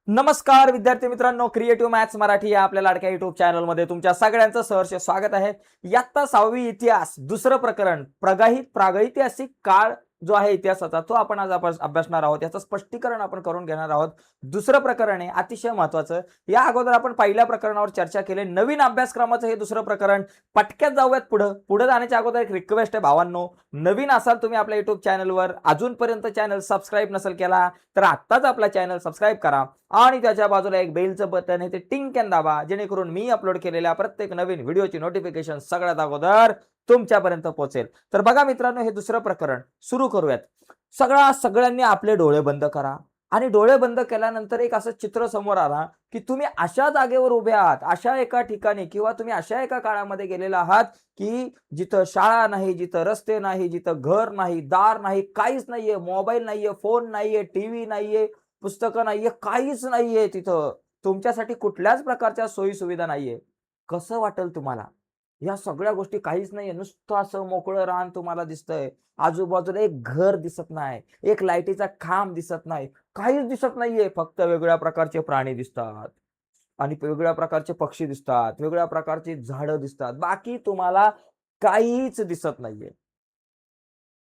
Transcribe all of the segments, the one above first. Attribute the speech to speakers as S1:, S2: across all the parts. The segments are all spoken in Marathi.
S1: नमस्कार विद्यार्थी मित्रांनो, क्रिएटिव्ह मॅथ्स मराठी या आपल्या लाडक्या युट्यूब चॅनलमध्ये तुमच्या सगळ्यांचं सहर्ष स्वागत आहे. इयत्ता 6वी इतिहास दुसरं प्रकरण प्रागैतिहासिक काळ जो आहे इतिहासाचा तो आपण आज अभ्यासणार आहोत. याचं स्पष्टीकरण आपण करून घेणार आहोत. दुसरं प्रकरण आहे अतिशय महत्त्वाचं. या अगोदर आपण पहिल्या प्रकरणावर चर्चा केली. नवीन अभ्यासक्रमाचं हे दुसरं प्रकरण. पटक्यात जाऊयात पुढे जाण्याच्या अगोदर एक रिक्वेस्ट आहे भावांनो, नवीन असाल तुम्ही आपल्या युट्यूब चॅनलवर, अजूनपर्यंत चॅनल सबस्क्राईब नसेल केला तर आत्ताच आपला चॅनल सबस्क्राईब करा आणि त्याच्या बाजूला एक बेलचं बटन आहे ते टिंग दाबा, जेणेकरून मी अपलोड केलेल्या प्रत्येक नवीन व्हिडिओची नोटिफिकेशन सगळ्यात अगोदर तुमच्यापर्यंत पोहोचेल. तर बघा मित्रांनो, हे दुसरं प्रकरण सुरू करूयात. सगळ्यांनी आपले डोळे बंद करा आणि डोळे बंद केल्यानंतर एक असं चित्र समोर आला की तुम्ही अशा जागेवर उभे आहात, अशा एका ठिकाणी किंवा तुम्ही अशा एका काळामध्ये गेलेला आहात की जिथं शाळा नाही, जिथं रस्ते नाही, जिथं घर नाही, दार नाही, काहीच नाहीये, मोबाईल नाहीये, फोन नाहीये, टीव्ही नाहीये, पुस्तकं नाहीये, काहीच नाहीये तिथं. तुमच्यासाठी कुठल्याच प्रकारच्या सोयी सुविधा नाहीये. कसं वाटेल तुम्हाला? या सगळ्या गोष्टी काहीच नाहीये. नुसतं असं मोकळं रान तुम्हाला दिसतंय. आजूबाजूला एक घर दिसत नाही, एक लाईटीचा खांब दिसत नाही, काहीच दिसत नाहीये. फक्त वेगवेगळ्या प्रकारचे प्राणी दिसतात आणि वेगवेगळ्या प्रकारचे पक्षी दिसतात, वेगवेगळ्या प्रकारची झाडं दिसतात. बाकी तुम्हाला काहीच दिसत नाहीये.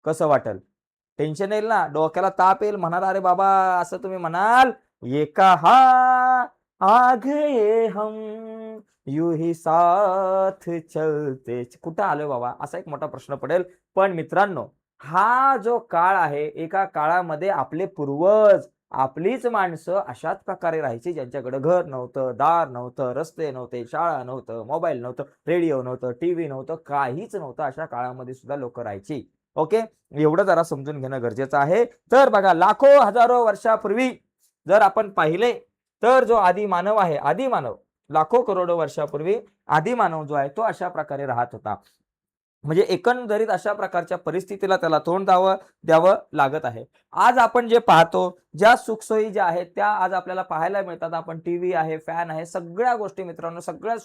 S1: कसं वाटेल? टेन्शन येईल ना, डोक्याला ताप येईल. म्हणाल, "अरे बाबा," असं तुम्ही म्हणाल, "ये कहाँ आ गए हम, यूं ही साथ चलते." कुठं आलोय बाबा? असा एक मोठा प्रश्न पडेल. पण मित्रांनो, हा जो काळ आहे, एका काळामध्ये आपले पूर्वज, आपलीच माणसं अशाच प्रकारे राहायची, ज्यांच्याकडे घर नव्हतं, दार नव्हतं, रस्ते नव्हते, शाळा नव्हतं, मोबाईल नव्हतं, रेडिओ नव्हतं, टीव्ही नव्हतं, काहीच नव्हतं. अशा काळामध्ये सुद्धा लोकं राहायची. ओके. एवढं जरा समजून घेणं गरजेचं आहे. तर बघा, लाखो हजारो वर्षापूर्वी जर आपण पाहिले तर जो आदिमानव आहे, आदिमानव लाखो करोडो वर्षापूर्वी आदिमानव जो आहे तो अशा प्रकारे राहत होता. म्हणजे एकंदरीत अशा प्रकारच्या परिस्थितीला त्याला तोंड द्यावं लागत आहे. आज आपण जे पाहतो, ज्या सुखसोयी ज्या आहेत त्या आज आपल्याला पाहायला मिळतात. आपण टीव्ही आहे, फॅन आहे, सगळ्या गोष्टी मित्रांनो, सगळ्या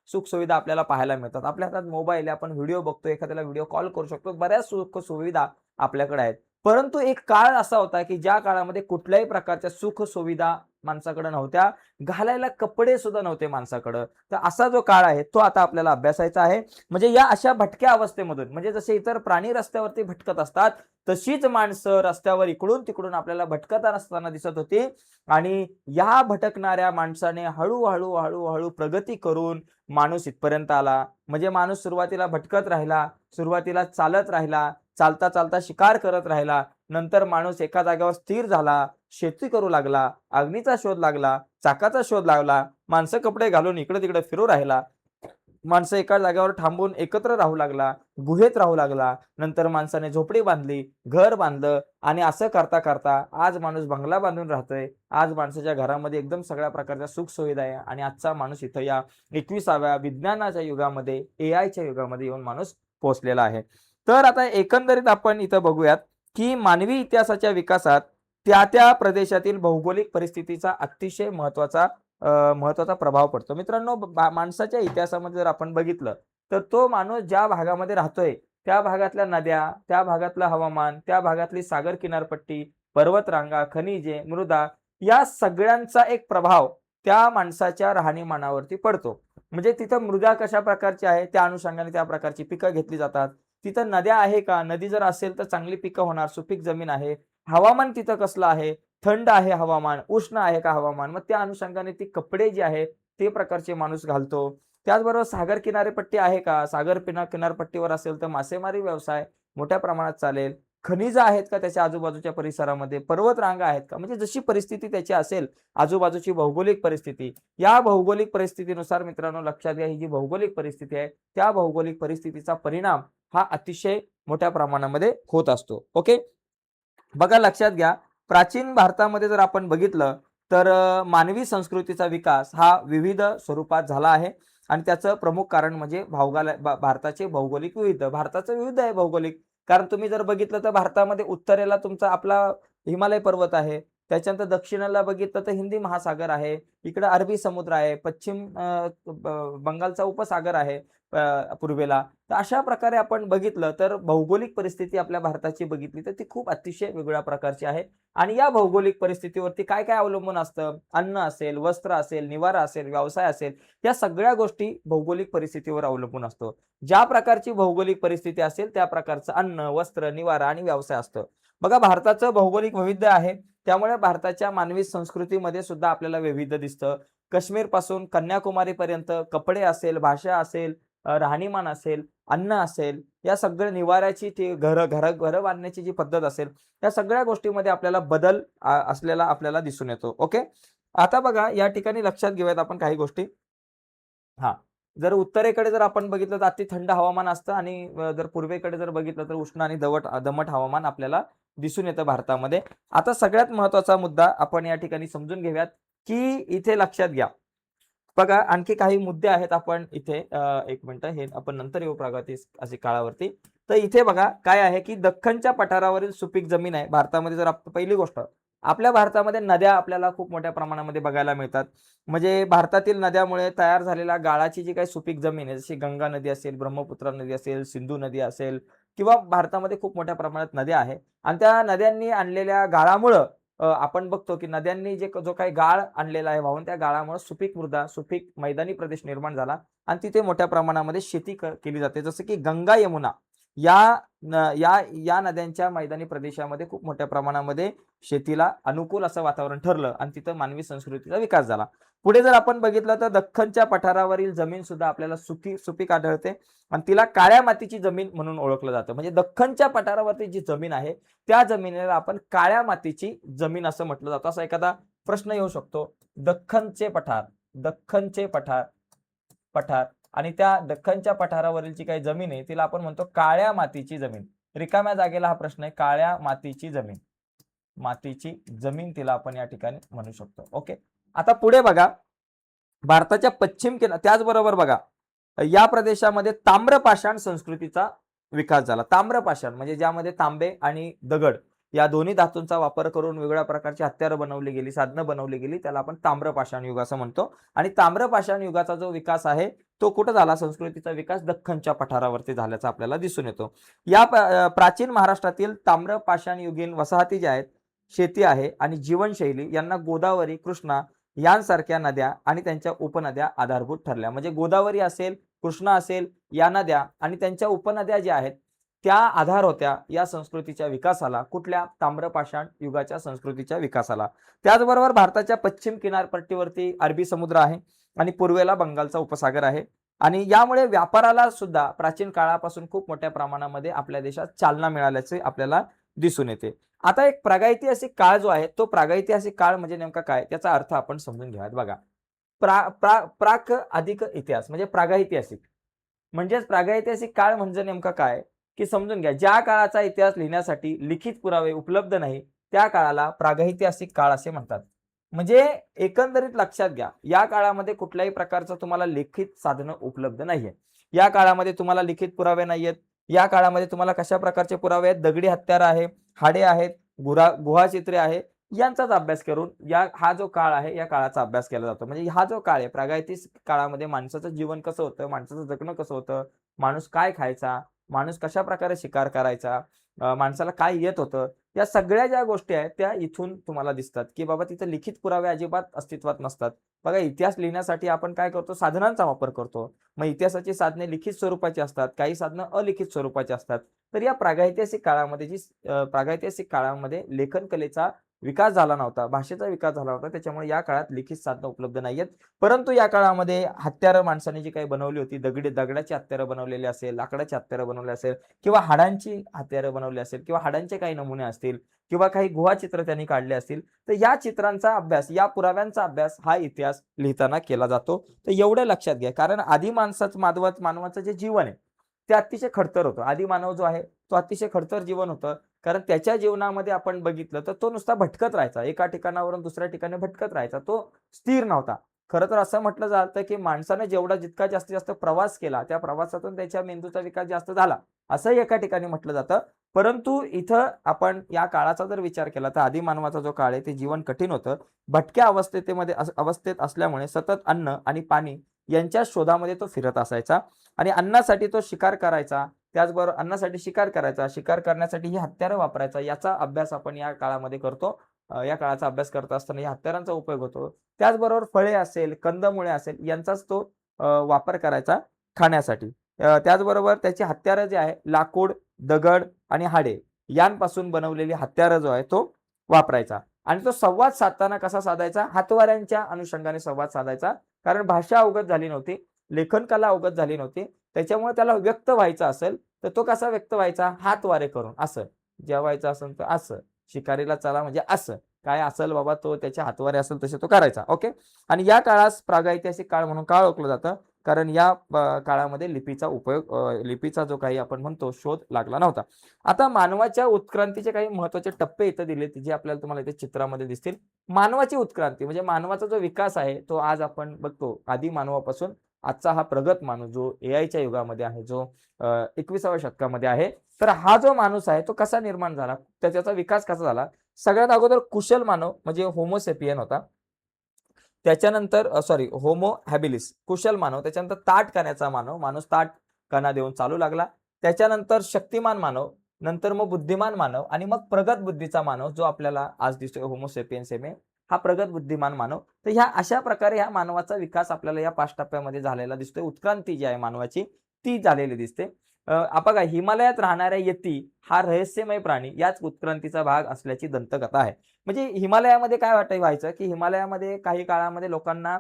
S1: सुखसुविधा आपल्याला पाहायला मिळतात. आपल्या हातात मोबाईल आहे, आपण व्हिडिओ बघतो, एखाद्याला व्हिडिओ कॉल करू शकतो. बऱ्याच सुखसुविधा आपल्याकडे आहेत. परंतु एक काळ असा होता की ज्या काळामध्ये कुठल्याही प्रकारच्या सुखसुविधा माणसाकडे नव्हत्या. घालायला कपडे सुद्धा नव्हते माणसाकडं. तर असा जो काळ आहे तो आता आपल्याला अभ्यासायचा आहे. म्हणजे या अशा भटक्या अवस्थेमधून, म्हणजे जसे इतर प्राणी रस्त्यावरती भटकत असतात, तशीच माणसं रस्त्यावर इकडून-तिकडून आपल्याला भटकत असताना दिसत होती. आणि या भटकणाऱ्या माणसाने हळू प्रगती करून माणूस इथपर्यंत आला. म्हणजे माणूस सुरुवातीला भटकत राहिला, सुरुवातीला चालत राहिला, चालता शिकार करत राहिला. नंतर माणूस एका जागेवर स्थिर झाला, शेती करू लागला, अग्नीचा शोध लागला, चाकाचा शोध लागला, माणसं कपडे घालून इकडे-तिकडे फिरू राहिला. माणसं एका जागेवर थांबून एकत्र राहू लागला, गुहेत राहू लागला. नंतर माणसाने झोपडी बांधली, घर बांधलं आणि असं करता आज माणूस बंगला बांधून राहतोय. आज माणसाच्या घरामध्ये एकदम सगळ्या प्रकारच्या सुखसुविधा आहे आणि आजचा माणूस इथं या 21व्या विज्ञानाच्या युगामध्ये, एआयच्या युगामध्ये येऊन माणूस पोहोचलेला आहे. तर आता एकंदरीत आपण इथं बघूयात, की मानवी इतिहासाच्या विकासात त्या प्रदेशातील भौगोलिक परिस्थितीचा अतिशय महत्त्वाचा प्रभाव पडतो. मित्रांनो, माणसाच्या इतिहासामध्ये जर आपण बघितलं, तर तो माणूस ज्या भागामध्ये राहतोय, त्या भागातल्या नद्या, त्या भागातलं हवामान, त्या भागातली सागर किनारपट्टी, पर्वतरांगा, खनिजे, मृदा या सगळ्यांचा एक प्रभाव त्या माणसाच्या राहणीमानावरती पडतो. म्हणजे तिथं मृदा कशा प्रकारची आहे, त्या अनुषंगाने त्या प्रकारची पिकं घेतली जातात. तिथं नद्या आहे का? नदी जर असेल तर चांगली पिकं होणार, सुपीक जमीन आहे. हवामान तिथं कसलं आहे? थंड आहे हवामान, उष्ण आहे का हवामान? मग त्या अनुषंगाने ती कपडे जे आहेत, ते प्रकारचे माणूस घालतो. त्याचबरोबर सागर किनारपट्टी आहे का? किनारपट्टीवर असेल तर मासेमारी व्यवसाय मोठ्या प्रमाणात चालेल. खनिजं आहेत का त्याच्या आजूबाजूच्या परिसरामध्ये? पर्वतरांगा आहेत का? म्हणजे जशी परिस्थिती त्याची असेल, आजूबाजूची भौगोलिक परिस्थिती, या भौगोलिक परिस्थितीनुसार मित्रांनो लक्षात घ्या, ही जी भौगोलिक परिस्थिती आहे, त्या भौगोलिक परिस्थितीचा परिणाम हा अतिशय मोठ्या प्रमाणामध्ये होत असतो. ओके. बघा, लक्षात घ्या, प्राचीन भारतामध्ये जर आपण बघितलं तर मानवी संस्कृतीचा विकास हा विविध स्वरूपात झाला आहे आणि त्याचं प्रमुख कारण म्हणजे भारताचे भौगोलिक विविध. भारताचं विविध आहे भौगोलिक. कारण तुम्ही जर बघितलं तर भारतामध्ये उत्तरेला तुमचा आपला हिमालय पर्वत आहे. त्याच्यानंतर दक्षिणेला बघितलं तर हिंदी महासागर आहे. इकडे अरबी समुद्र आहे. पश्चिम बंगालचा उपसागर आहे. पूर्वेला. तर अशा प्रकारे आपण बघितलं तर भौगोलिक परिस्थिती आपल्या भारताची बघितली तर ती खूप अतिशय वेगळ्या प्रकारची आहे. आणि या भौगोलिक परिस्थितीवरती काय काय अवलंबून असतं? अन्न असेल, वस्त्र असेल, निवारा असेल, व्यवसाय असेल, या सगळ्या गोष्टी भौगोलिक परिस्थितीवर अवलंबून असतो. ज्या प्रकारची भौगोलिक परिस्थिती असेल त्या प्रकारचं अन्न, वस्त्र, निवारा आणि व्यवसाय असतं. बघा, भारताचं भौगोलिक वैविध्य आहे. त्यामुळे भारताच्या मानवी संस्कृतीमध्ये सुद्धा आपल्याला वैविध्य दिसतं. काश्मीरपासून कन्याकुमारीपर्यंत कपडे असेल, भाषा असेल, राहणीमान असेल, अन्न असेल, या सगळ्या निवाऱ्याची ती घरं बांधण्याची जी पद्धत असेल, या सगळ्या गोष्टींमध्ये आपल्याला बदल असलेला आपल्याला दिसून येतो. ओके. आता बघा, या ठिकाणी लक्षात घेऊयात आपण काही गोष्टी. हां. जर उत्तरेकडे जर आपण बघितलं तर अति थंड हवामान असतं आणि जर पूर्वेकडे जर बघितलं तर उष्ण आणि दमट हवामान आपल्याला दिसून येतं भारतामध्ये. आता सगळ्यात महत्त्वाचा मुद्दा आपण या ठिकाणी समजून घेऊयात, की इथे लक्षात घ्या. बघा, आणखी काही मुद्दे आहेत आपण इथे एक मिनिटं, हे आपण नंतर येऊ प्रागैतिहासिक काळावरती. तर इथे बघा काय आहे, की दख्खनच्या पठारावरील सुपीक जमीन आहे भारतामध्ये. जर पहिली गोष्ट, आपल्या भारतामध्ये नद्या आपल्याला खूप मोठ्या प्रमाणामध्ये बघायला मिळतात. म्हणजे भारतातील नद्यामुळे तयार झालेल्या गाळाची जी काही सुपीक जमीन आहे, जशी गंगा नदी असेल, ब्रह्मपुत्रा नदी असेल, सिंधू नदी असेल, किंवा भारतामध्ये खूप मोठ्या प्रमाणात नद्या आहेत आणि त्या नद्यांनी आणलेल्या गाळामुळं आपण बघतो की नद्यांनी जो काही गाळ आणलेला आहे वाहून, त्या गाळामुळे सुपीक मृदा, सुपीक मैदानी प्रदेश निर्माण झाला आणि तिथे मोठ्या प्रमाणामध्ये शेती केली जाते. जसं की गंगा, यमुना या या नद्यांच्या मैदानी प्रदेशामध्ये खूप मोठ्या प्रमाणामध्ये शेतीला अनुकूल असं वातावरण ठरलं आणि तिथं मानवी संस्कृतीचा विकास झाला. पुढे जर आपण बघितलं तर दख्खनच्या पठारावरील जमीन सुद्धा आपल्याला सुपीक आढळते आणि तिला काळ्या मातीची जमीन म्हणून ओळखलं जातं. म्हणजे दख्खनच्या पठारावरती जी जमीन आहे त्या जमिनीला आपण काळ्या मातीची जमीन असं म्हटलं जातं. असा एखादा प्रश्न येऊ शकतो. दख्खनचे पठार आणि त्या दख्खनच्या पठारावरील जी काही जमीन आहे तिला आपण म्हणतो काळ्या मातीची जमीन. रिकाम्या जागेला हा प्रश्न आहे. काळ्या मातीची जमीन तिला आपण या ठिकाणी म्हणू शकतो. ओके. आता पुढे बघा, भारताच्या पश्चिम त्याचबरोबर बघा, या प्रदेशामध्ये ताम्रपाषाण संस्कृतीचा विकास झाला. ताम्रपाषाण म्हणजे ज्यामध्ये तांबे आणि दगड या दोन्ही धातूंचा वापर करून वेगवेगळ्या प्रकारची हत्यारं बनवली गेली, साधनं बनवली गेली, त्याला आपण ताम्रपाषाण युग असं म्हणतो. आणि ताम्रपाषाण युगाचा जो विकास आहे तो कुठं झाला? संस्कृतीचा विकास दख्खनच्या पठारावरती झाल्याचा आपल्याला दिसून येतो. या प्राचीन महाराष्ट्रातील ताम्रपाषाण युगीन वसाहती ज्या आहेत, शेती आहे आणि जीवनशैली यांना गोदावरी, कृष्णा यांसारख्या नद्या आणि त्यांच्या उपनद्या आधारभूत ठरल्या. म्हणजे गोदावरी असेल, कृष्णा असेल, या नद्या आणि त्यांच्या उपनद्या ज्या आहेत त्या आधार होत्या या संस्कृतीच्या विकासाला. कुठल्या? ताम्रपाषाण युगाच्या संस्कृतीच्या विकासाला. त्याचबरोबर भारताच्या पश्चिम किनारपट्टीवरती अरबी समुद्र आहे आणि पूर्वेला बंगालचा उपसागर आहे आणि यामुळे व्यापाराला सुद्धा प्राचीन काळापासून खूप मोठ्या प्रमाणामध्ये आपल्या देशात चालना मिळाल्याचे आपल्याला दिसून येते. आता एक प्रागैतिहासिक काळ जो आहे तो प्रागैतिहासिक काळ म्हणजे नेमका काय त्याचा अर्थ आपण समजून घ्यावा. बघा, प्राक अधिक इतिहास म्हणजे प्रागैतिहासिक. म्हणजेच प्रागैतिहासिक काळ म्हणजे नेमका काय की समजून घ्या, ज्या काळाचा इतिहास लिहिण्यासाठी लिखित पुरावे उपलब्ध नाही त्या काळाला प्रागैतिहासिक काळ असे म्हणतात. म्हणजे एकंदरीत लक्षात घ्या, या काळामध्ये कुठल्याही प्रकारचं तुम्हाला लिखित साधनं उपलब्ध नाहीये. या काळामध्ये तुम्हाला लिखित पुरावे नाहीयेत. या काळामध्ये तुम्हाला कशा प्रकारचे पुरावे आहेत? दगडी हत्यारं आहे, हाडे आहेत, गुहाचित्रे आहे, यांचाच अभ्यास करून हा जो काळ आहे या काळाचा अभ्यास केला जातो. म्हणजे हा जो काळ आहे प्रागैतिहासिक काळामध्ये माणसाचं जीवन कसं होतं, माणसाचं जगणं कसं होतं, माणूस काय खायचा, माणूस कशा प्रकारे शिकार करायचा, माणसाला काय येत होतं, या सगळ्या ज्या गोष्टी आहेत त्या इथून तुम्हाला दिसतात की बाबा तिथे लिखित पुरावे अजिबात अस्तित्वात नसतात. बघा, इतिहास लिहिण्यासाठी आपण काय करतो? साधनांचा वापर करतो. मग इतिहासाची साधने लिखित स्वरूपाची असतात, काही साधनं अलिखित स्वरूपाची असतात. तर या प्रागैतिहासिक काळामध्ये लेखन कलेचा विकास झाला नव्हता, भाषेचा विकास झाला होता. त्याच्यामुळे या काळात लिखित साधनं उपलब्ध नाहीयेत. परंतु या काळामध्ये हत्यारं माणसाने जी काही बनवली होती, दगडाची हत्यारं बनवलेली असेल, लाकडाची हत्यारं बनवली असेल किंवा हाडांची हत्यारं बनवली असेल किंवा हाडांचे काही नमुने असतील किंवा काही गुहाचित्र त्यांनी काढले असतील, तर या चित्रांचा अभ्यास, या पुराव्यांचा अभ्यास हा इतिहास लिहिताना केला जातो. तर एवढं लक्षात घ्या, कारण आदी मानवाचं जे जीवन आहे ते अतिशय खडतर होतं. आदी मानव जो आहे तो अतिशय खडतर जीवन होतं. कारण त्याच्या जीवनामध्ये आपण बघितलं तर तो नुसता भटकत राहायचा, एका ठिकाणावरून दुसऱ्या ठिकाणी भटकत राहायचा, तो स्थिर नव्हता. खरं तर असं म्हटलं जातं की माणसाने जितका जास्तीत जास्त प्रवास केला त्या प्रवासातून त्याच्या मेंदूचा विकास जास्त झाला असंही एका ठिकाणी म्हटलं जातं. परंतु इथं आपण या काळाचा जर विचार केला तर आदी मानवाचा जो काळ आहे ते जीवन कठीण होतं. भटक्या अवस्थेत असल्यामुळे सतत अन्न आणि पाणी यांच्या शोधामध्ये तो फिरत असायचा आणि अन्नासाठी तो शिकार करायचा. त्याचबरोबर अन्नासाठी शिकार करायचा, शिकार करण्यासाठी ही हत्यारं वापरायचा. याचा अभ्यास आपण या काळामध्ये करतो. या काळाचा अभ्यास करत असताना या हत्यारांचा उपयोग होतो. त्याचबरोबर फळे असेल, कंदमुळे असेल यांचाच तो वापर करायचा खाण्यासाठी. त्याचबरोबर त्याची हत्यारं जे आहे लाकूड, दगड आणि हाडे यांपासून बनवलेली हत्यारं जो आहे तो वापरायचा आणि तो संवाद साधताना कसा साधायचा? हातवाऱ्यांच्या अनुषंगाने संवाद साधायचा. कारण भाषा अवगत झाली नव्हती, लेखन कला अवगत झाली नव्हती. त्याच्यामुळे त्याला व्यक्त व्हायचं असेल तर तो कसा व्यक्त व्हायचा? हातवारे करून असं. जेवायचं असेल तर असं. शिकारीला चला म्हणजे असं. काय असेल बाबा तो त्याचे हातवारे असेल तसे तो करायचा. ओके. आणि या काळास प्रागैतिहासिक काळ म्हणून का ओळखलं जातं? कारण या काळामध्ये लिपीचा उपयोग लिपीचा जो काही आपण म्हणतो शोध लागला नव्हता. आता मानवाच्या उत्क्रांतीचे काही महत्त्वाचे टप्पे इथं दिलेत जे आपल्याला तुम्हाला इथे चित्रामध्ये दिसतील. मानवाची उत्क्रांती म्हणजे मानवाचा जो विकास आहे तो आज आपण बघतो आदी मानवापासून आजचा हा प्रगत माणूस जो एआयच्या युगामध्ये आहे, जो 21व्या शतकामध्ये आहे. तर हा जो माणूस आहे तो कसा निर्माण झाला? तर त्याचा विकास कसा झाला? सगळ्यात अगोदर कुशल मानव म्हणजे होमोसेपियन होता. त्याच्यानंतर होमो हॅबिलिस कुशल मानव, त्याच्यानंतर ताठ कण्याचा मानव, माणूस ताठ कणा देऊन चालू लागला. त्याच्यानंतर शक्तिमान मानव, नंतर मग बुद्धिमान मानव आणि मग प्रगत बुद्धीचा मानव जो आपल्याला आज दिसतोय होमो सेपियन्स हा प्रगत बुद्धिमान मानव. तर ह्या अशा प्रकारे ह्या मानवाचा विकास आपल्याला या 5 टप्प्यामध्ये झालेला दिसतोय. उत्क्रांती जी आहे मानवाची ती झालेली दिसते. बघा हिमालयात राहणाऱ्या यती हा रहस्यमय प्राणी याच उत्क्रांतीचा भाग असल्याची दंतकथा आहे. म्हणजे हिमालयामध्ये काय व्हायचं की हिमालयामध्ये काही काळामध्ये लोकांना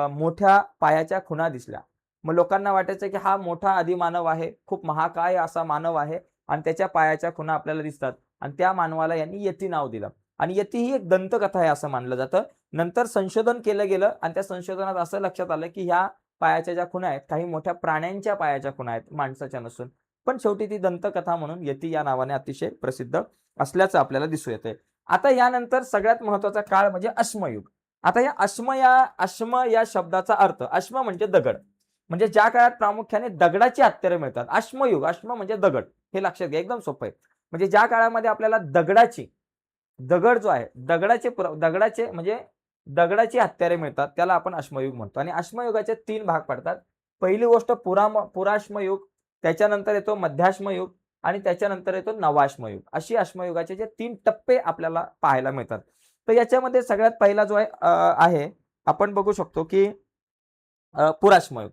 S1: मोठ्या पायाच्या खुणा दिसल्या. मग लोकांना वाटायचं की हा मोठा आदिमानव आहे, खूप महाकाय असा मानव आहे आणि त्याच्या पायाच्या खुणा आपल्याला दिसतात आणि त्या मानवाला यांनी यती नाव दिलं आणि यती ही एक दंतकथा आहे असं मानलं जातं. नंतर संशोधन केलं गेलं आणि त्या संशोधनात असं लक्षात आलं की ह्या पायाच्या ज्या खुणा आहेत काही मोठ्या प्राण्यांच्या पायाच्या खुणा आहेत, माणसाच्या नसून. पण शेवटी ती दंतकथा म्हणून यती या नावाने अतिशय प्रसिद्ध असल्याचं आपल्याला दिसून येतंय. आता यानंतर सगळ्यात महत्त्वाचा काळ म्हणजे अश्मयुग. आता या अश्म या शब्दाचा अर्थ अश्म म्हणजे दगड. म्हणजे ज्या काळात प्रामुख्याने दगडाची हत्यारे मिळतात. अश्मयुग, अश्म म्हणजे दगड. हे लक्षात घ्या एकदम सोपं आहे. म्हणजे ज्या काळामध्ये आपल्याला दगड जो आहे दगडाचे म्हणजे दगडाची हत्यारे मिळतात त्याला आपण अश्मयुग म्हणतो आणि अश्मयुगाचे 3 भाग पडतात. पहिली गोष्ट पुराश्मयुग, त्याच्यानंतर येतो मध्याश्मयुग आणि त्याच्यानंतर येतो नवाश्मयुग. अशी अश्मयुगाचे जे 3 टप्पे आपल्याला पाहायला मिळतात. तर याच्यामध्ये सगळ्यात पहिला जो आहे आपण बघू शकतो की पुराश्मयुग.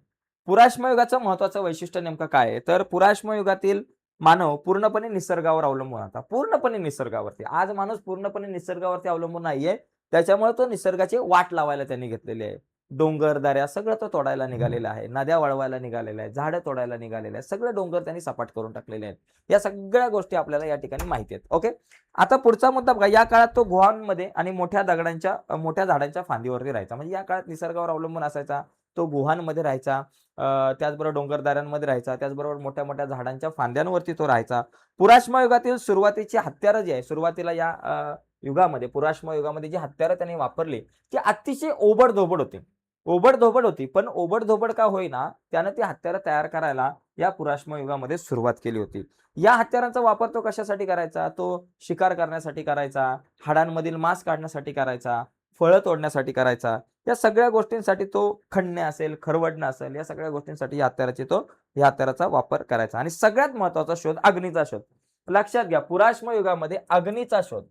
S1: पुराश्मयुगाचं महत्त्वाचं वैशिष्ट्य नेमकं काय आहे? तर पुराश्मयुगातील मानव पूर्णपणे निसर्गावर अवलंबून होता. पूर्णपणे निसर्गावरती. आज माणूस पूर्णपणे निसर्गावरती अवलंबून नाहीये. त्याच्यामुळे तो निसर्गाची वाट लावायला त्यांनी घेतलेली आहे. डोंगर, दऱ्या सगळं तो तोडायला निघालेला आहे. नद्या वळवायला निघालेल्या आहेत. झाडं तोडायला निघालेले आहेत. सगळे डोंगर त्यांनी सपाट करून टाकलेले आहेत. या सगळ्या गोष्टी आपल्याला या ठिकाणी माहिती आहेत. ओके. आता पुढचा मुद्दा बघा. या काळात तो गुहांमध्ये आणि मोठ्या झाडांच्या फांदीवरती राहायचा. म्हणजे या काळात निसर्गावर अवलंबून असायचा. तो गुहांमध्ये राहायचा. त्याचबरोबर डोंगरदऱ्यांमध्ये राहायचा. त्याचबरोबर मोठ्या-मोठ्या झाडांच्या फांद्यांवरती तो राहायचा. पुराश्म युगातील सुरुवातीची हत्यारं जी आहे, सुरुवातीला या युगामध्ये पुराश्म युगामध्ये जी हत्यारं त्यांनी वापरली ती अतिशय ओबड-धोबड होती. ओबड-धोबड होती. पण ओबड-धोबड का होईना त्यानं ती हत्यारं तयार करायला या पुराश्म युगामध्ये सुरुवात केली होती. या हत्यारांचा वापर तो कशासाठी करायचा? तो शिकार करण्यासाठी करायचा, हाडांमधील मांस काढण्यासाठी करायचा, फळं तोडण्यासाठी करायचा. या सगळ्या गोष्टींसाठी तो खणणे असेल, खरवडणं असेल, या सगळ्या गोष्टींसाठी या हत्याराचा वापर करायचा. आणि सगळ्यात महत्त्वाचा शोध अग्नीचा शोध. लक्षात घ्या पुराश्म युगामध्ये अग्नीचा शोध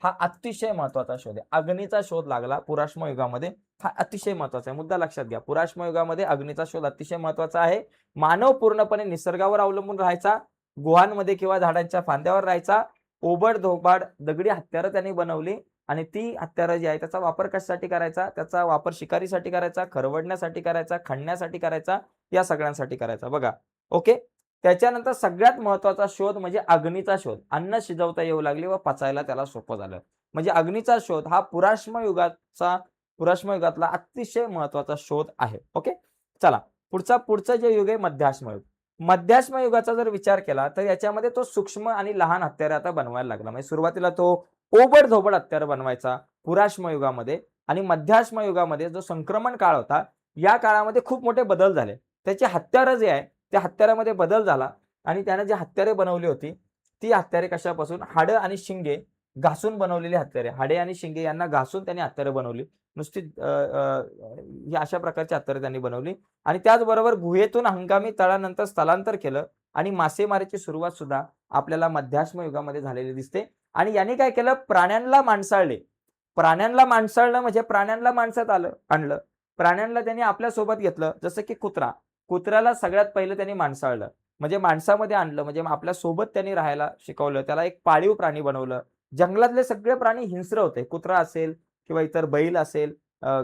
S1: हा अतिशय महत्त्वाचा शोध आहे. अग्नीचा शोध लागला पुराश्म युगामध्ये हा अतिशय महत्त्वाचा आहे. मुद्दा लक्षात घ्या. पुराश्म युगामध्ये अग्नीचा शोध अतिशय महत्त्वाचा आहे. मानव पूर्णपणे निसर्गावर अवलंबून राहायचा. गुहांमध्ये किंवा झाडांच्या फांद्यावर राहायचा. ओबड-धोबड दगडी हत्यारं त्यांनी बनवली आणि ती हत्यारं जी आहे त्याचा वापर कशासाठी करायचा? त्याचा वापर शिकारीसाठी करायचा, खरवडण्यासाठी करायचा, खणण्यासाठी करायचा, या सगळ्यांसाठी करायचा बघा. ओके. त्याच्यानंतर सगळ्यात महत्त्वाचा शोध म्हणजे अग्नीचा शोध. अन्न शिजवता येऊ लागले व पचायला त्याला सोपं झालं. म्हणजे अग्नीचा शोध हा पुराश्म युगातला अतिशय महत्त्वाचा शोध आहे. ओके. चला पुढचं जे युग आहे मध्याश्म युग. मध्याश्म युगाचा जर विचार केला तर याच्यामध्ये तो सूक्ष्म आणि लहान हत्यारे आता बनवायला लागला. म्हणजे सुरुवातीला तो ओबड-धोबड हत्यारं बनवायचा पुराश्म युगामध्ये आणि मध्याश्म युगामध्ये जो संक्रमण काळ होता या काळामध्ये खूप मोठे बदल झाले. त्याची हत्यारं जे आहे त्या हत्यारामध्ये बदल झाला आणि त्याने जी हत्यारे बनवली होती ती हत्यारे कशापासून? हाडं आणि शिंगे घासून बनवलेली हत्यारे, हाडे आणि शिंगे यांना घासून त्यांनी हत्यारे बनवली. नुसती ही अशा प्रकारची हत्यारे त्यांनी बनवली आणि त्याचबरोबर गुहेतून हंगामी तळानंतर स्थलांतर केलं आणि मासेमारीची सुरुवात सुद्धा आपल्याला मध्याश्म युगामध्ये झालेली दिसते. आणि यांनी काय केलं, प्राण्यांना माणसाळले. प्राण्यांना माणसाळणं म्हणजे प्राण्यांना माणसात आणलं. प्राण्यांना त्यांनी आपल्यासोबत घेतलं. जसं की कुत्रा. कुत्र्याला सगळ्यात पहिलं त्यांनी माणसाळलं. म्हणजे माणसामध्ये आणलं, म्हणजे आपल्या सोबत त्यांनी राहायला शिकवलं. त्याला एक पाळीव प्राणी बनवलं. जंगलातले सगळे प्राणी हिंस्र होते. कुत्रा असेल किंवा इतर बैल असेल,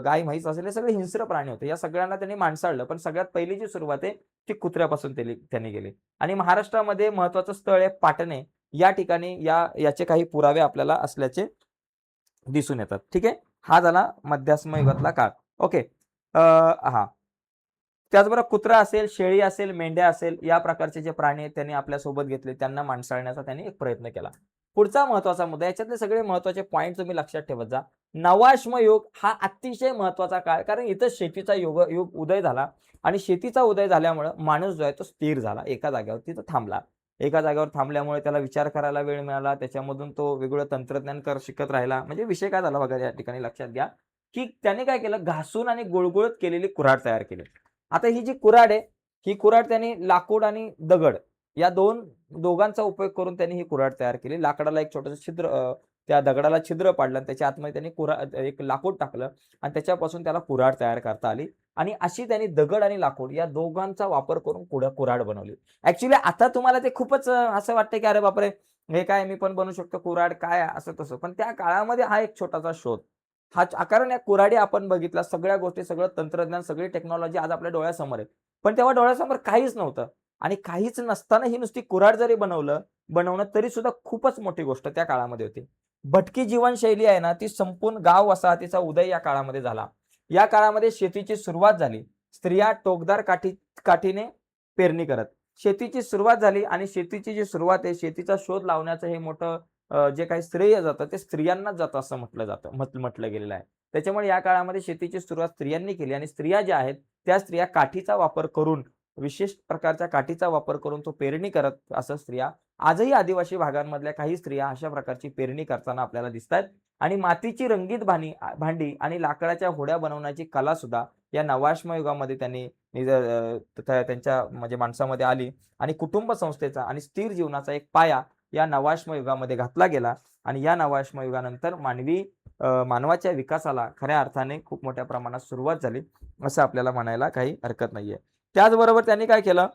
S1: गाय, म्हैस असेल, हे सगळे हिंस्र प्राणी होते. या सगळ्यांना त्यांनी माणसाळलं. पण सगळ्यात पहिली जी सुरुवात आहे ती कुत्र्यापासून त्यांनी केली. आणि महाराष्ट्रामध्ये महत्त्वाचं स्थळ आहे पाटणे. या ठिकाणी याचे काही पुरावे आपल्याला असल्याचे दिसून येतात. ठीक आहे. हा झाला मध्याश्म युगातला काळ. ओके. हां. त्याचबरोबर कुत्रा असेल, शेळी असेल, मेंढ्या असेल, या प्रकारचे जे प्राणी आहेत त्यांनी आपल्यासोबत घेतले. त्यांना माणसाळण्याचा त्यांनी एक प्रयत्न केला. पुढचा महत्त्वाचा मुद्दा, याच्यातले सगळे महत्त्वाचे पॉइंट तुम्ही लक्षात ठेवत जा. नवाश्म युग हा अतिशय महत्त्वाचा काळ, कारण इथं शेतीचा युग उदय झाला आणि शेतीचा उदय झाल्यामुळं माणूस जो आहे तो स्थिर झाला. एका जागेवर तिथं थांबला. एका जागेवर थांबल्यामुळे त्याला विचार करायला वेळ मिळाला. त्याच्यामधून तो वेगवेगळं तंत्रज्ञान शिकत राहिला. म्हणजे विषय काय झाला बघा या ठिकाणी लक्षात घ्या, की त्याने काय केलं, घासून आणि गुळगुळीत केलेली कुऱ्हाड तयार केली. आता ही जी कुऱ्हाड आहे, ही कुऱ्हाड त्यांनी लाकूड आणि दगड या दोघांचा उपयोग करून त्यांनी ही कुऱ्हाड तयार केली. लाकडाला एक छोटंसं छिद्र, त्या दगडाला छिद्र पाडलं आणि त्याच्या आतमध्ये त्यांनी एक लाकूड टाकलं आणि त्याच्यापासून त्याला कुऱ्हाड तयार करता आली. आणि अशी त्यांनी दगड आणि लाकूड या दोघांचा वापर करून कुऱ्हाड बनवली. ॲक्चुअली आता तुम्हाला ते खूपच असं वाटतं, की अरे बापरे! हे काय, मी पण बनवू शकतो कुऱ्हाड, काय असं तसं. पण त्या काळामध्ये हा एक छोटासा शोध. कारण या कुऱ्हाडी आपण बघितल्या सगळ्या गोष्टी, सगळं तंत्रज्ञान, सगळी टेक्नॉलॉजी आज आपल्या डोळ्यासमोर आहे. पण तेव्हा डोळ्यासमोर काहीच नव्हतं आणि काहीच नसताना ही नुसती कुऱ्हाड जरी बनवणं तरी सुद्धा खूपच मोठी गोष्ट त्या काळामध्ये होती. भटकी जीवनशैली आहे ना, ती संपूर्ण गाव वसाहतीचा उदय या काळामध्ये झाला. या काळामध्ये शेतीची सुरुवात झाली. स्त्रिया टोकदार काठीने पेरणी करत. शेतीची सुरुवात झाली आणि शेतीची जी सुरुवात आहे, शेतीचा शोध लावण्याचं हे मोठं जे काही श्रेय जातं ते स्त्रियांनाच जातं असं म्हटलं गेलेलं आहे. त्याच्यामुळे या काळामध्ये शेतीची सुरुवात स्त्रियांनी केली आणि स्त्रिया ज्या आहेत, त्या स्त्रिया काठीचा वापर करून, विशेष प्रकारच्या काठीचा वापर करून तो पेरणी करत असत स्त्रिया. आजही आदिवासी भागांमधल्या काही स्त्रिया अशा प्रकारची पेरणी करताना आपल्याला दिसतायत. आणि मातीची रंगीत भांडी आणि लाकडाच्या होड्या बनवण्याची कला सुद्धा या नवाश्म युगामध्ये त्यांच्या म्हणजे माणसामध्ये आली आणि कुटुंब संस्थेचा आणि स्थिर जीवनाचा एक पाया या नवाश्म युगामध्ये घातला गेला. आणि या नवाश्म युगानंतर मानवाच्या विकासाला खऱ्या अर्थाने खूप मोठ्या प्रमाणात सुरुवात झाली, असं आपल्याला म्हणायला काही हरकत नाहीये. त्याचबरोबर त्यांनी काय केलं,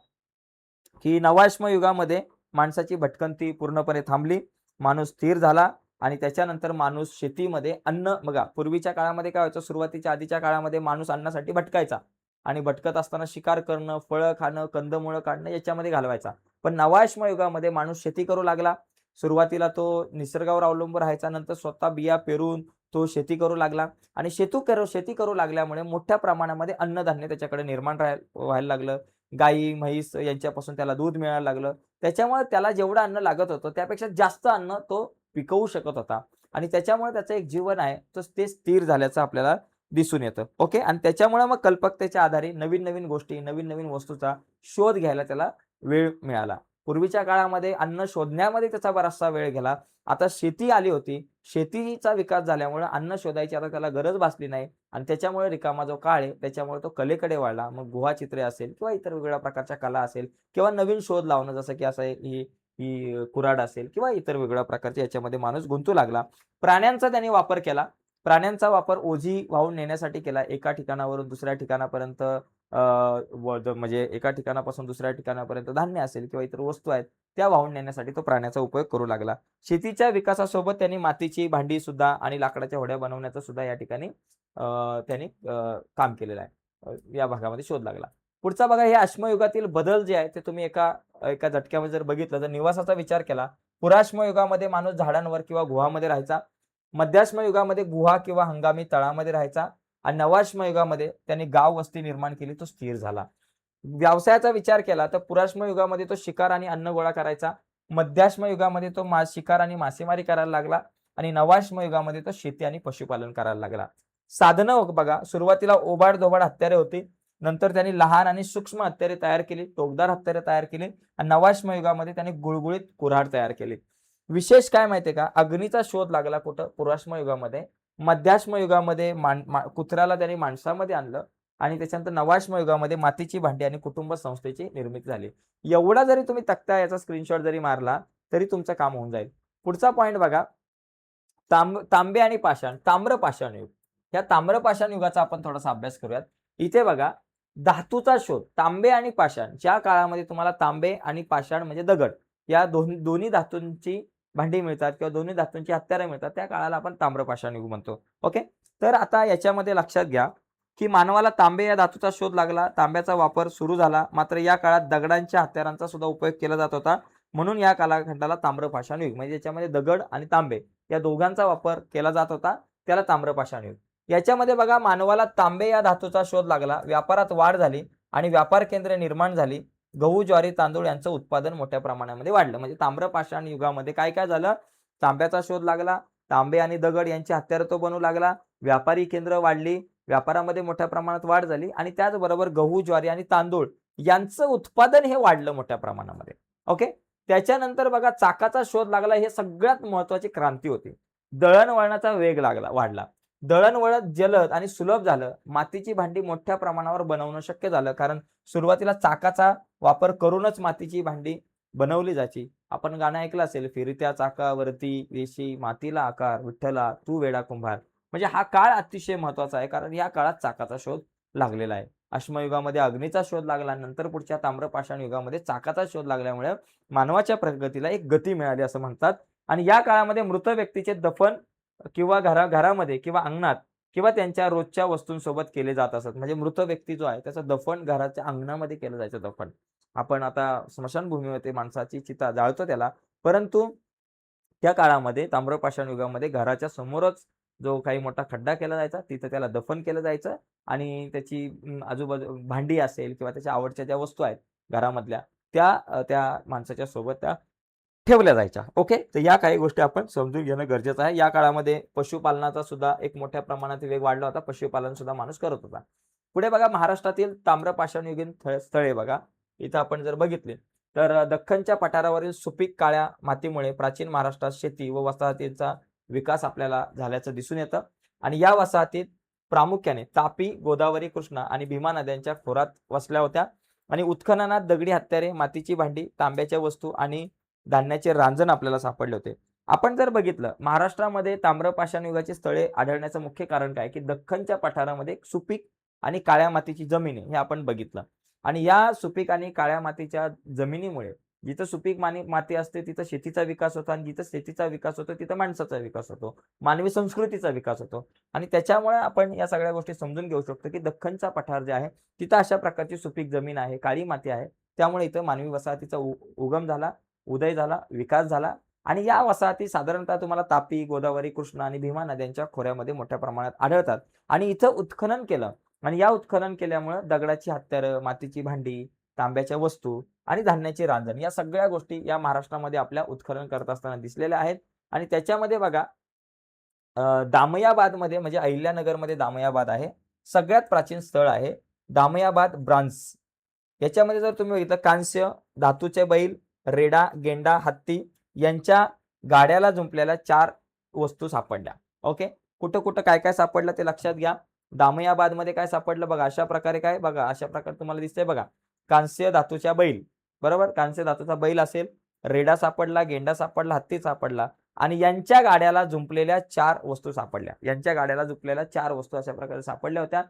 S1: की नवाश्म युगामध्ये माणसाची भटकंती पूर्णपणे थांबली. माणूस स्थिर झाला आणि त्याच्यानंतर माणूस शेतीमध्ये बघा, पूर्वीच्या काळामध्ये काय व्हायचं, सुरुवातीच्या आधीच्या काळामध्ये माणूस अन्नासाठी भटकायचा आणि भटकत असताना शिकार करणं, फळं खाणं, कंदमुळं काढणं याच्यामध्ये घालवायचा. पण नवाश्म युगामध्ये माणूस शेती करू लागला. सुरुवातीला तो निसर्गावर अवलंबून राहायचा, नंतर स्वतः बिया पेरून तो शेती करू लागला आणि शेती करू लागल्यामुळे मोठ्या प्रमाणामध्ये अन्नधान्य त्याच्याकडे निर्माण व्हायला लागलं. गाई, म्हैस यांच्यापासून त्याला दूध मिळायला लागलं. त्याच्यामुळे त्याला जेवढं अन्न लागत होतं त्यापेक्षा जास्त अन्न तो पिकवू शकत होता आणि त्याच्यामुळे त्याचं एक जीवन आहे तर ते स्थिर झाल्याचं आपल्याला दिसून येतं. ओके. आणि त्याच्यामुळे मग कल्पकतेच्या आधारे नवीन-नवीन गोष्टी, नवीन-नवीन वस्तूचा शोध घ्यायला त्याला वेळ मिळाला. पूर्वीच्या काळामध्ये अन्न शोधण्यामध्ये त्याचा बराचसा वेळ गेला. आता शेती आली होती. शेतीचा विकास झाल्यामुळे अन्न शोधायची आता त्याला गरज भासली नाही आणि त्याच्यामुळे रिकामा जो काळ आहे त्याच्यामुळे तो कलेकडे वळला. मग गुहाचित्रे असेल किंवा इतर वेगवेगळ्या प्रकारच्या कला असेल किंवा नवीन शोध लावणं, जसं की असं ही ही कुऱ्हाड असेल किंवा इतर वेगवेगळ्या प्रकारच्या याच्यामध्ये माणूस गुंतू लागला. प्राण्यांचा त्यांनी वापर केला. प्राण्यांचा वापर ओझी वाहून नेण्यासाठी केला. एका ठिकाणावरून दुसऱ्या ठिकाणापर्यंत म्हणजे एका ठिकाणापासून दुसऱ्या ठिकाणापर्यंत धान्य असेल किंवा इतर वस्तू आहेत त्या वाहून नेण्यासाठी तो प्राण्याचा उपयोग करू लागला. शेतीच्या विकासासोबत त्यांनी मातीची भांडी सुद्धा आणि लाकडाच्या होड्या बनवण्याचं सुद्धा या ठिकाणी त्यांनी काम केलेलं आहे. या भागामध्ये शोध लागला. पुढचा बघा, हे अश्मयुगातील बदल जे आहे ते तुम्ही एका एका झटक्यामध्ये जर बघितलं, तर निवासाचा विचार केला. पुराश्म युगामध्ये माणूस झाडांवर किंवा गुहामध्ये राहायचा. मध्याश्म युगामध्ये गुहा किंवा हंगामी तळामध्ये राहायचा आणि नवाश्म युगामध्ये त्यांनी गाव वस्ती निर्माण केली, तो स्थिर झाला. व्यवसायाचा विचार केला तर पुराश्म युगामध्ये तो शिकार आणि अन्न गोळा करायचा. मध्याश्म युगामध्ये तो शिकार आणि मासेमारी करायला लागला आणि नवाश्म युगामध्ये तो शेती आणि पशुपालन करायला लागला. साधनं बघा, सुरुवातीला ओबाड-धोबाड हत्यारे होती. नंतर त्यांनी लहान आणि सूक्ष्म हत्यारे तयार केली, टोकदार हत्यारे तयार केली आणि नवाश्म युगामध्ये त्यांनी गुळगुळीत कुऱ्हाड तयार केली. विशेष काय माहितीये का, अग्नीचा शोध लागला कुठं, पुराश्म युगामध्ये. मध्याश्म युगामध्ये कुत्र्याला त्यांनी माणसामध्ये आणलं आणि त्याच्यानंतर नवाश्म युगामध्ये मातीची भांडी आणि कुटुंब संस्थेची निर्मिती झाली. एवढा जरी तुम्ही तक्ता याचा स्क्रीनशॉट जरी मारला तरी तुमचं काम होऊन जाईल. पुढचा पॉईंट बघा, तांबे आणि पाषाण, ताम्र पाषाण युग. या ताम्र पाषाण युगाचा आपण थोडासा अभ्यास करूयात. इथे बघा, धातूचा शोध, तांबे आणि पाषाण. ज्या काळामध्ये तुम्हाला तांबे आणि पाषाण म्हणजे दगड, या दोन्ही धातूंची भांडी मिळतात किंवा दोन्ही धातूंची हत्यारे मिळतात, त्या काळाला आपण ताम्र पाषाण युग म्हणतो. ओके. तर आता याच्यामध्ये लक्षात घ्या की मानवाला तांबे या धातूचा शोध लागला, तांब्याचा वापर सुरू झाला. मात्र या काळात दगडांच्या हत्यारांचा सुद्धा उपयोग केला जात होता. म्हणून या कालखंडाला ताम्र पाषाण युग, म्हणजे याच्यामध्ये दगड आणि तांबे या दोघांचा वापर केला जात होता, त्याला ताम्र पाषाण युग. याच्यामध्ये बघा, मानवाला तांबे या धातूचा शोध लागला, व्यापारात वाढ झाली आणि व्यापार केंद्रे निर्माण झाली. गहू, ज्वारी, तांदूळ यांचं उत्पादन मोठ्या प्रमाणामध्ये वाढलं. म्हणजे ताम्र पाषाण युगामध्ये काय काय झालं, तांब्याचा शोध लागला, तांबे आणि दगड यांची हत्यारं तो बनवू लागला, व्यापारी केंद्र वाढली, व्यापारामध्ये मोठ्या प्रमाणात वाढ झाली आणि त्याचबरोबर गहू, ज्वारी आणि तांदूळ यांचं उत्पादन हे वाढलं मोठ्या प्रमाणामध्ये. ओके. त्याच्यानंतर बघा, चाकाचा शोध लागला. हे सगळ्यात महत्वाची क्रांती होती. दळणवळणाचा वेग वाढला. दळणवळण जलद आणि सुलभ झालं. मातीची भांडी मोठ्या प्रमाणावर बनवणं शक्य झालं, कारण सुरुवातीला चाकाचा वापर करूनच मातीची भांडी बनवली जायची. आपण गाणं ऐकलं असेल, फिरत्या चाकावरती वेशी मातीला आकार, विठ्ठला तू वेडा कुंभार. म्हणजे हा काळ अतिशय महत्वाचा आहे, कारण या काळात चाकाचा शोध लागलेला आहे. अश्मयुगामध्ये अग्नीचा शोध लागला, नंतर पुढच्या ताम्रपाषाण युगामध्ये चाकाचा शोध लागल्यामुळे मानवाच्या प्रगतीला एक गती मिळाली असं म्हणतात. आणि या काळामध्ये मृत व्यक्तीचे दफन किंवा घरामध्ये किंवा अंगणात किंवा त्यांच्या रोजच्या वस्तूंसोबत केले जात असत. म्हणजे मृत व्यक्ती जो आहे त्याचं दफन घराच्या अंगणामध्ये केलं जायचं दफन. आपण आता स्मशानभूमीमध्ये माणसाची चिता जाळतो त्याला, परंतु त्या काळामध्ये ताम्रपाषाण युगामध्ये घराच्या समोरच जो काही मोठा खड्डा केला जायचा, तिथं त्याला दफन केलं जायचं आणि त्याची आजूबाजू भांडी असेल किंवा त्याच्या आवडच्या ज्या वस्तू आहेत घरामधल्या, त्या माणसाच्या सोबत त्या ठेवल्या जायच्या. ओके. तर या काही गोष्टी आपण समजून घेणं गरजेचं आहे. या काळामध्ये पशुपालनाचा सुद्धा एक मोठ्या प्रमाणात वेग वाढला होता. पशुपालन सुद्धा माणूस करत होता. पुढे बघा, महाराष्ट्रातील ताम्रपाषाणयुगीन स्थळे बघा. इथं आपण जर बघितले तर दख्खनच्या पठारावरील सुपीक काळ्या मातीमुळे प्राचीन महाराष्ट्रात शेती व वसाहतींचा विकास आपल्याला झाल्याचं दिसून येतं. आणि या वसाहतीत प्रामुख्याने तापी, गोदावरी, कृष्णा आणि भीमा नद्यांच्या खोरात वसल्या होत्या. आणि उत्खननात दगडी हत्यारे, मातीची भांडी, तांब्याच्या वस्तू आणि धान्याचे रांजण आपल्याला सापडले होते. आपण जर बघितलं, महाराष्ट्रामध्ये ताम्रपाषाण युगाची स्थळे आढळण्याचं मुख्य कारण काय, की दख्खनच्या पठारामध्ये सुपीक आणि काळ्या मातीची जमीन आहे, हे आपण बघितलं. आणि या सुपीक आणि काळ्या मातीच्या जमिनीमुळे जिथं सुपीक माती असते तिथं शेतीचा विकास होतो आणि जिथं शेतीचा विकास होतो तिथं माणसाचा विकास होतो, मानवी संस्कृतीचा विकास होतो. आणि त्याच्यामुळे आपण या सगळ्या गोष्टी समजून घेऊ शकतो, की दख्खनचा पठार जे आहे तिथं अशा प्रकारची सुपीक जमीन आहे, काळी माती आहे. त्यामुळे इथं मानवी वसाहतीचा उगम झाला, उदय झाला, विकास झाला. आणि या वसाहती साधारणतः तुम्हाला तापी, गोदावरी, कृष्णा आणि भीमा नद्यांच्या खोऱ्यामध्ये मोठ्या प्रमाणात आढळतात. आणि इथं उत्खनन केलं आणि या उत्खनन केल्यामुळे दगडाची हत्यारं, मातीची भांडी, तांब्याच्या वस्तू आणि धान्याची रांजण या सगळ्या गोष्टी या महाराष्ट्रामध्ये आपल्या उत्खनन करत असताना दिसलेल्या आहेत. आणि त्याच्यामध्ये बघा, दामयाबादमध्ये म्हणजे अहिल्यानगरमध्ये दामयाबाद आहे, सगळ्यात प्राचीन स्थळ आहे दामयाबाद ब्रांझ. याच्यामध्ये जर तुम्ही बघितलं, कांस्य, धातूचे बैल, रेडा, गेंडा, हत्ती यांच्या गाड्याला जुंपलेल्या 4 वस्तू सापडल्या. ओके. कुठं कुठं काय काय सापडलं ते लक्षात घ्या. दामयाबादमध्ये काय सापडलं बघा, अशा प्रकारे काय बघा, अशा प्रकारे तुम्हाला दिसतंय बघा, कांस्य धातूच्या बैल, बरोबर, कांस्य धातूचा बैल असेल, रेडा सापडला, गेंडा सापडला, हत्ती सापडला आणि यांच्या गाड्याला जुंपलेल्या 4 वस्तू सापडल्या. यांच्या गाड्याला जुंपलेल्या 4 वस्तू अशा प्रकारे सापडल्या होत्या.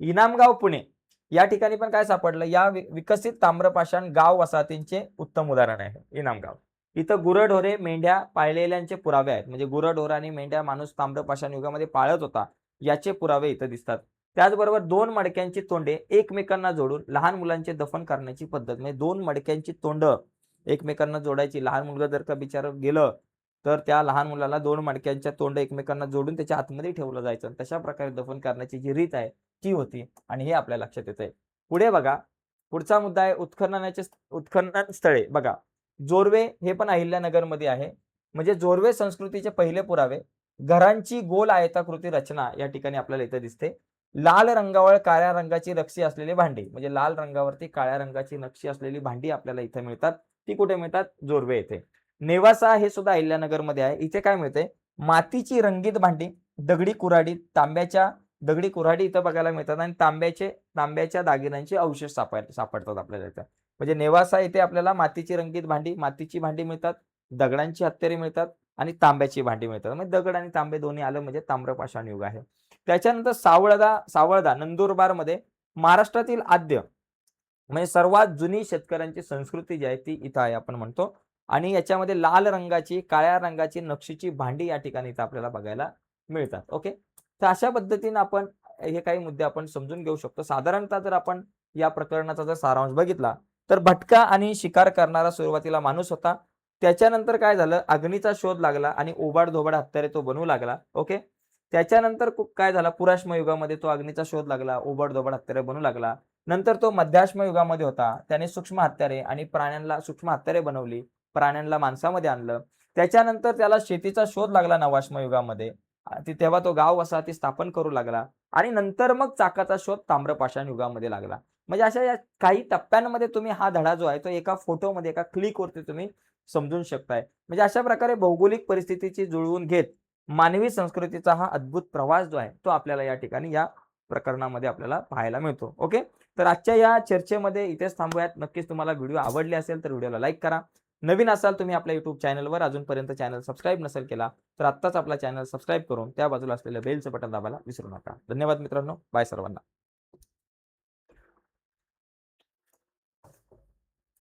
S1: इनामगाव, पुणे या ठिकाणी पण काय सापडलं, या विकसित ताम्रपाषाण गाव वसाहतींचे उत्तम उदाहरण आहे इनामगाव. इथं गुरढोरे, मेंढ्या पाळलेल्यांचे पुरावे आहेत. म्हणजे गुरढोर आणि मेंढ्या माणूस ताम्रपाषाण युगामध्ये पाळत होता, याचे पुरावे इथं दिसतात. त्याचबरोबर 2 मडक्यांची तोंडे एकमेकांना जोडून लहान मुलांचे दफन करण्याची पद्धत, म्हणजे 2 मडक्यांची तोंड एकमेकांना जोडायची. लहान मुलगा जर का बिचारं गेलं तर त्या लहान मुलाला 2 मडक्यांच्या तोंड एकमेकांना जोडून त्याच्या आतमध्ये ठेवलं जायचं. तशा प्रकारे दफन करण्याची जी रीत आहे ती होती आणि हे आपल्या लक्षात येतंय. पुढे बघा, पुढचा मुद्दा आहे उत्खनन स्थळे. बघा, जोरवे हे पण अहिल्यानगरमध्ये आहे. म्हणजे जोरवे संस्कृतीचे पहिले पुरावे, घरांची गोल आयताकृती रचना या ठिकाणी आपल्याला इथे दिसते. लाल रंगावर काळ्या रंगाची नक्षी असलेली भांडी, म्हणजे लाल रंगावरती काळ्या रंगाची नक्षी असलेली भांडी आपल्याला इथे मिळतात. ती कुठे मिळतात? जोरवे येथे. नेवासा हे सुद्धा अहिल्यानगरमध्ये आहे. इथे काय मिळते, मातीची रंगीत भांडी, दगडी कुऱ्हाडी, दगडी कुऱ्हाडी इथं बघायला मिळतात आणि तांब्याच्या दागिन्यांचे अवशेष सापडतात आपल्याला इथं. म्हणजे नेवासा इथे आपल्याला मातीची रंगीत भांडी, मातीची भांडी मिळतात, दगडांची हत्यारे मिळतात आणि तांब्याची भांडी मिळतात. म्हणजे दगड आणि तांबे दोन्ही आलं म्हणजे ताम्रपाषाण युग आहे. त्याच्यानंतर सावळदा नंदुरबारमध्ये महाराष्ट्रातील आद्य म्हणजे सर्वात जुनी शेतकऱ्यांची संस्कृती जी आहे ती इथं आहे आपण म्हणतो. आणि याच्यामध्ये लाल रंगाची, काळ्या रंगाची नक्षीची भांडी या ठिकाणी इथं आपल्याला बघायला मिळतात. ओके. तर अशा पद्धतीने आपण हे काही मुद्दे आपण समजून घेऊ शकतो. साधारणतः जर आपण या प्रकरणाचा जर सारांश बघितला तर भटका आणि शिकार करणारा सुरुवातीला माणूस होता. त्याच्यानंतर काय झालं, अग्नीचा शोध लागला आणि ओबाड-धोबाड हत्यारे तो बनवू लागला. ओके. त्याच्यानंतर काय झालं, पुराश्म युगामध्ये तो अग्नीचा शोध लागला, ओबाड-धोबाड हत्यारे बनवू लागला. नंतर तो मध्याश्म युगामध्ये होता. त्याने सूक्ष्म हत्यारे आणि प्राण्यांना सूक्ष्म हत्यारे बनवली, प्राण्यांना माणसामध्ये आणलं. त्याच्यानंतर त्याला शेतीचा शोध लागला नवाश्म युगामध्ये. तेव्हा तो गाव वसाहती स्थापन करू लागला आणि नंतर मग चाकाचा शोध ताम्रपाषाण युगामध्ये लागला. म्हणजे अशा या काही टप्प्यांमध्ये तुम्ही हा धडा जो आहे तो एका फोटोमध्ये, एका क्लिकवरती तुम्ही समजून शकताय. म्हणजे अशा प्रकारे भौगोलिक परिस्थितीची जुळवून घेत मानवी संस्कृतीचा हा अद्भुत प्रवास जो आहे तो आपल्याला या ठिकाणी या प्रकरणामध्ये आपल्याला पाहायला मिळतो. ओके. तर आजच्या या चर्चेमध्ये इथेच थांबूयात. नक्कीच तुम्हाला व्हिडिओ आवडले असेल तर व्हिडिओला लाईक करा. नवीन असाल तुम्ही आपल्या YouTube चॅनलवर, अजूनपर्यंत चॅनल सबस्क्राईब नसेल केला तर आत्ताच आपला चॅनल सबस्क्राईब करून त्या बाजूला असलेलं बेलचं बटन दाबायला विसरू नका. धन्यवाद मित्रांनो. बाय सर्वांना.